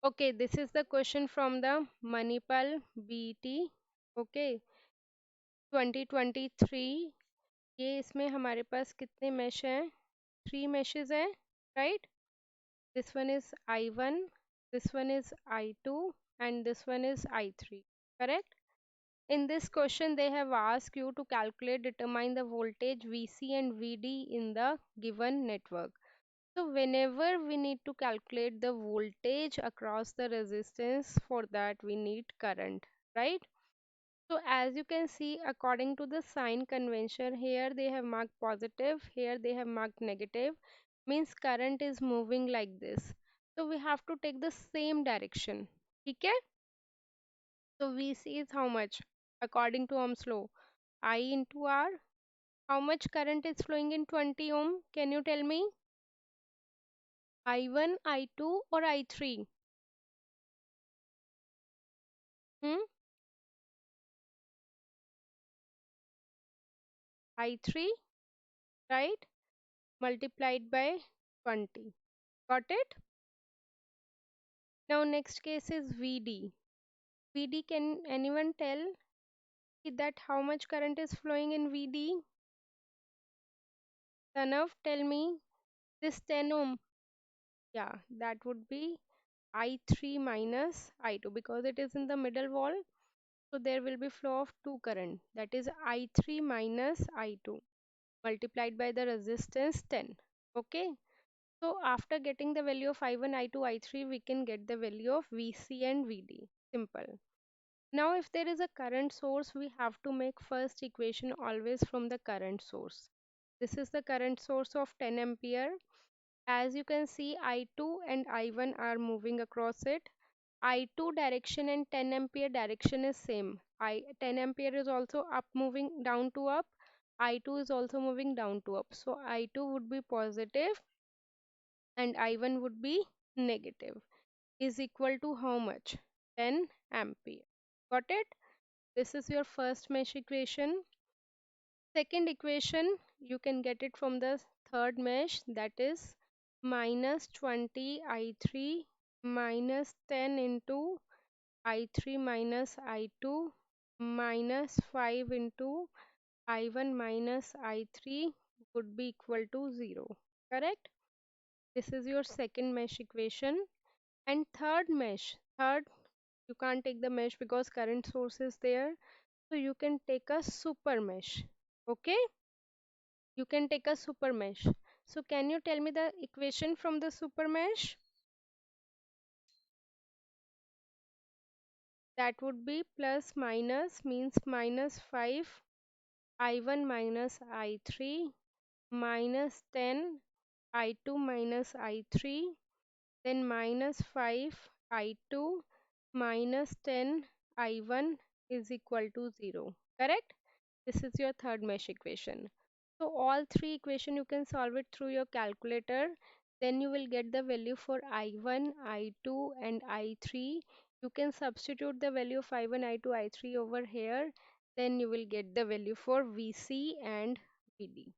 Okay, this is the question from the Manipal BT. Okay, 2023. ये इसमें हमारे पास कितने mesh हैं? 3 meshes हैं, right? This one is I1, this one is I2, and this one is I3. Correct? In this question, they have asked you to calculate, determine the voltage VC and VD in the given network. So whenever we need to calculate the voltage across the resistance, for that we need current, right? So as you can see, according to the sign convention, here they have marked positive, here they have marked negative, means current is moving like this. So we have to take the same direction. Okay? So VC is how much? According to Ohm's law, I into R. How much current is flowing in 20 ohm? Can you tell me? I1, I2 or I3? Hmm? I3, right? Multiplied by 20. Got it? Now next case is VD. VD, can anyone tell that how much current is flowing in VD? Sanav, tell me. This 10 ohm. Yeah, that would be I3 minus I2 because it is in the middle wall. So there will be flow of 2 current. That is I3 minus I2 multiplied by the resistance 10. Okay. So after getting the value of I1, I2, I3, we can get the value of VC and VD. Simple. Now if there is a current source, we have to make first equation always from the current source. This is the current source of 10 ampere. As you can see, I2 and I1 are moving across it. I2 direction and 10 ampere direction is same. 10 ampere is also up moving down to up. I2 is also moving down to up. So I2 would be positive and I1 would be negative, is equal to how much? 10 ampere. Got it? This is your first mesh equation. Second equation, you can get it from the third mesh, that is minus 20 I3 minus 10 into I3 minus I2 minus 5 into I1 minus I3 would be equal to 0. Correct? This is your second mesh equation. And third mesh, third, you can't take the mesh because current source is there. So you can take a super mesh. Okay? You can take a super mesh. So can you tell me the equation from the super mesh? That would be plus minus means minus 5 I1 minus I3 minus 10 I2 minus I3, then minus 5 I2 minus 10 I1 is equal to 0. Correct? This is your third mesh equation. So all three equation you can solve it through your calculator. Then you will get the value for I1, I2 and I3. You can substitute the value of I1, I2, I3 over here. Then you will get the value for VC and VD.